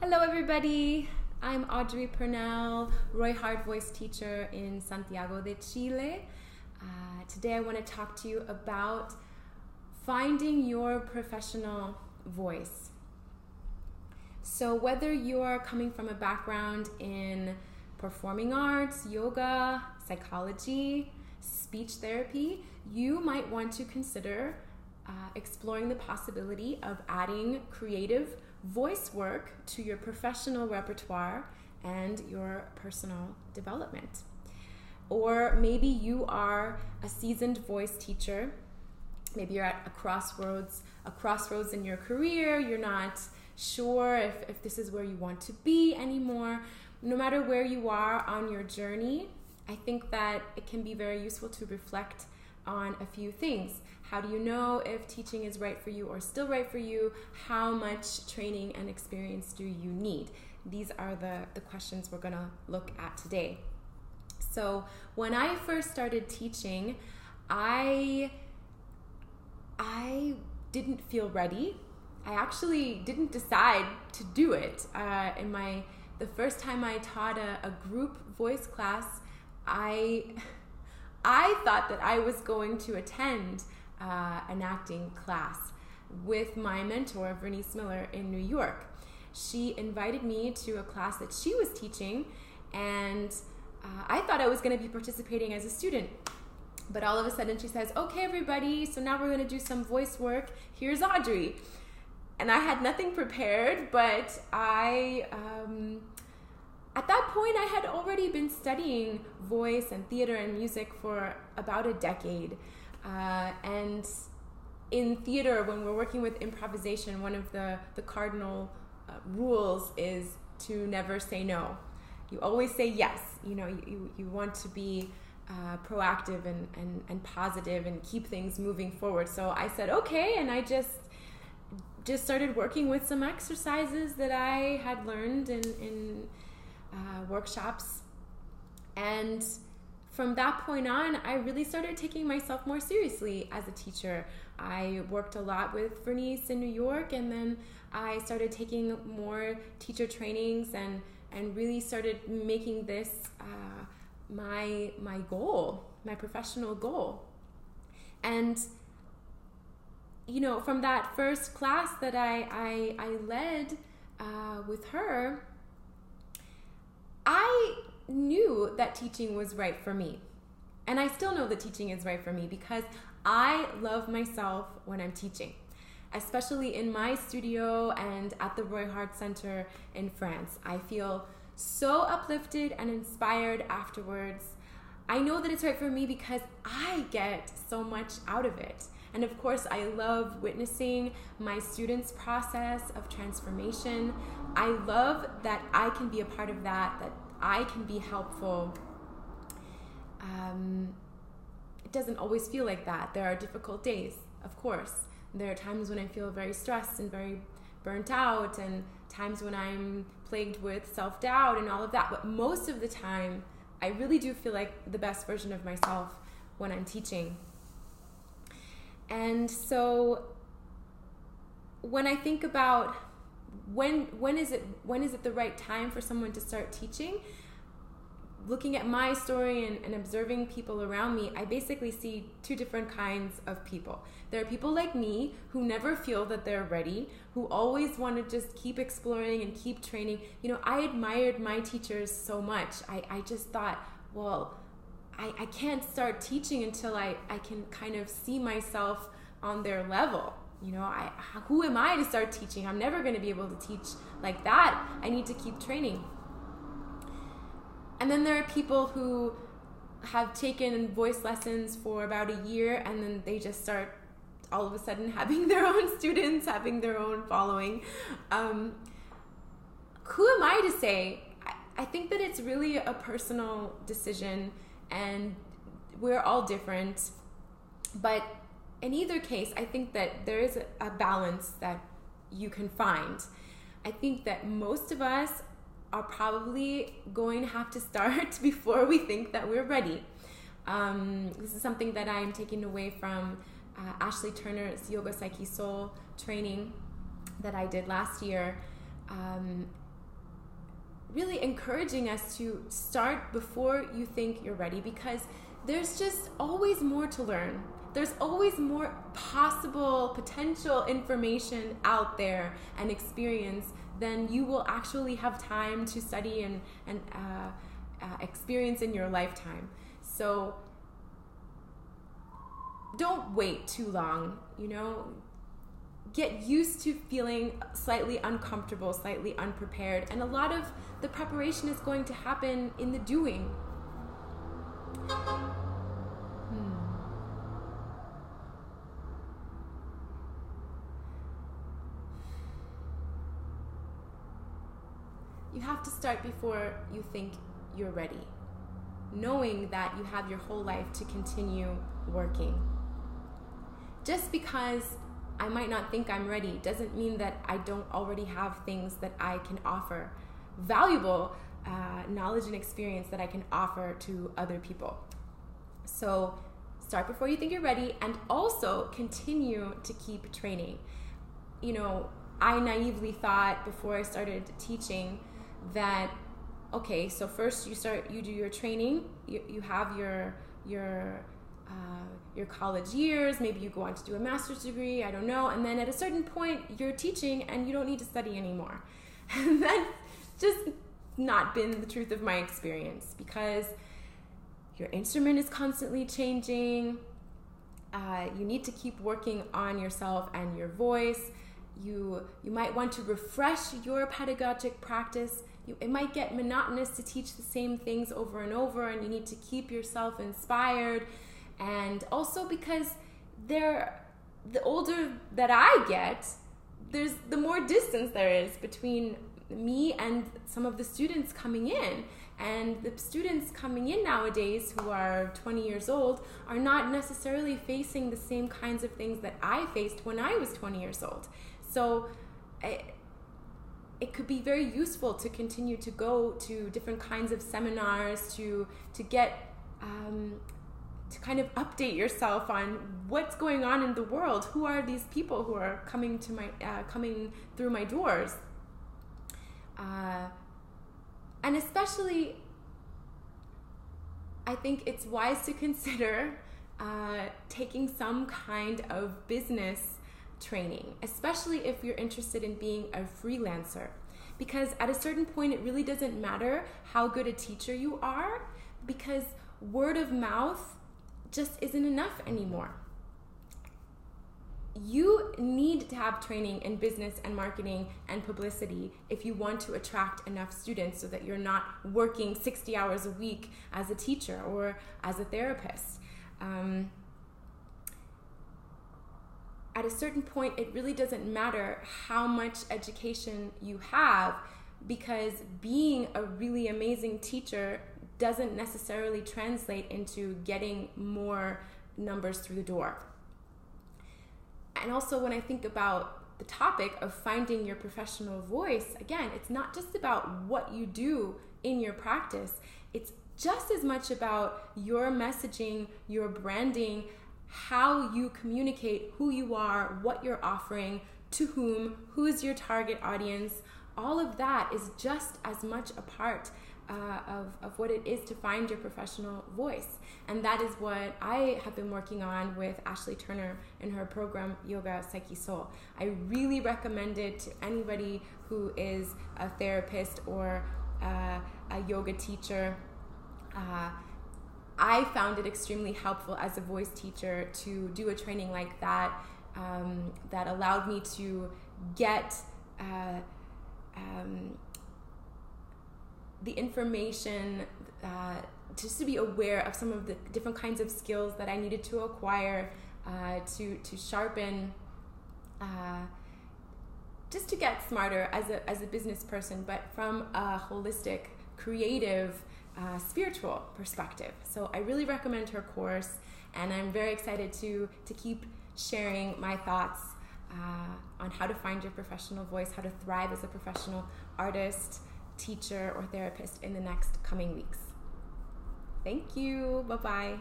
Hello everybody, I'm Audrey Purnell, Roy Hard voice teacher in Santiago de Chile. Today I want to talk to you about finding your professional voice. So whether you're coming from a background in performing arts, yoga, psychology, speech therapy, you might want to consider exploring the possibility of adding creative voice work to your professional repertoire and your personal development. Or maybe you are a seasoned voice teacher. Maybe you're at a crossroads in your career. You're not sure if this is where you want to be anymore. No matter where you are on your journey, I think that it can be very useful to reflect on a few things. How do you know if teaching is right for you or still right for you? How much training and experience do you need? These are the questions we're gonna look at today. So when I first started teaching, I didn't feel ready. I actually didn't decide to do it. The first time I taught a group voice class, I thought that I was going to attend an acting class with my mentor, Vernice Miller, in New York. She invited me to a class that she was teaching, and I thought I was going to be participating as a student. But all of a sudden she says, "Okay, everybody, so now we're going to do some voice work. Here's Audrey." And I had nothing prepared, but at that point, I had already been studying voice and theater and music for about a decade. And in theater, when we're working with improvisation, one of the cardinal rules is to never say no. You always say yes. You know, you want to be proactive and positive and keep things moving forward. So I said, okay, and I just started working with some exercises that I had learned in workshops, and from that point on, I really started taking myself more seriously as a teacher. I worked a lot with Vernice in New York, and then I started taking more teacher trainings and really started making this my goal, my professional goal. And you know, from that first class that I led with her, I knew that teaching was right for me. And I still know that teaching is right for me because I love myself when I'm teaching, especially in my studio and at the Roy Hart Center in France. I feel so uplifted and inspired afterwards. I know that it's right for me because I get so much out of it. And of course, I love witnessing my students' process of transformation. I love that I can be a part of that I can be helpful. It doesn't always feel like that. There are difficult days, of course. There are times when I feel very stressed and very burnt out, and times when I'm plagued with self-doubt and all of that. But most of the time, I really do feel like the best version of myself when I'm teaching. And so when I think about when is it the right time for someone to start teaching, looking at my story and observing people around me, I basically see two different kinds of people. There are people like me who never feel that they're ready, who always want to just keep exploring and keep training. You know, I admired my teachers so much. I just thought, well, I can't start teaching until I can kind of see myself on their level. You know, who am I to start teaching? I'm never going to be able to teach like that. I need to keep training. And then there are people who have taken voice lessons for about a year, and then they just start all of a sudden having their own students, having their own following. Who am I to say? I think that it's really a personal decision, and we're all different. But in either case, I think that there is a balance that you can find. I think that most of us are probably going to have to start before we think that we're ready. This is something that I'm taking away from Ashley Turner's Yoga Psyche Soul training that I did last year. really encouraging us to start before you think you're ready, because there's just always more to learn. There's always more possible, potential information out there and experience than you will actually have time to study and experience in your lifetime. So don't wait too long, Get used to feeling slightly uncomfortable, slightly unprepared, and a lot of the preparation is going to happen in the doing. You have to start before you think you're ready, knowing that you have your whole life to continue working. Just because I might not think I'm ready doesn't mean that I don't already have things that I can offer, valuable knowledge and experience that I can offer to other people. So start before you think you're ready, and also continue to keep training. I naively thought before I started teaching that, okay, so first you do your training, you have your college years, maybe you go on to do a master's degree, I don't know, and then at a certain point you're teaching and you don't need to study anymore. And that's just not been the truth of my experience, because your instrument is constantly changing. You need to keep working on yourself and your voice. You might want to refresh your pedagogic practice. It might get monotonous to teach the same things over and over, and you need to keep yourself inspired. And also because the older that I get, the more distance there is between me and some of the students coming in. And the students coming in nowadays who are 20 years old are not necessarily facing the same kinds of things that I faced when I was 20 years old. So it could be very useful to continue to go to different kinds of seminars to get to kind of update yourself on what's going on in the world. Who are these people who are coming through my doors? And especially, I think it's wise to consider taking some kind of business training, especially if you're interested in being a freelancer. Because at a certain point, it really doesn't matter how good a teacher you are, because word of mouth just isn't enough anymore. You need to have training in business and marketing and publicity if you want to attract enough students so that you're not working 60 hours a week as a teacher or as a therapist. At a certain point, it really doesn't matter how much education you have, because being a really amazing teacher doesn't necessarily translate into getting more numbers through the door. And also, when I think about the topic of finding your professional voice, again, it's not just about what you do in your practice. It's just as much about your messaging, your branding, how you communicate who you are, what you're offering, to whom, who is your target audience. All of that is just as much a part of what it is to find your professional voice. And that is what I have been working on with Ashley Turner in her program, Yoga, Psyche, Soul. I really recommend it to anybody who is a therapist or a yoga teacher. I found it extremely helpful as a voice teacher to do a training like that, that allowed me to get the information, just to be aware of some of the different kinds of skills that I needed to acquire, to sharpen, just to get smarter as a business person, but from a holistic, creative, spiritual perspective. So I really recommend her course, and I'm very excited to keep sharing my thoughts on how to find your professional voice, how to thrive as a professional artist, teacher, or therapist in the next coming weeks. Thank you. Bye-bye.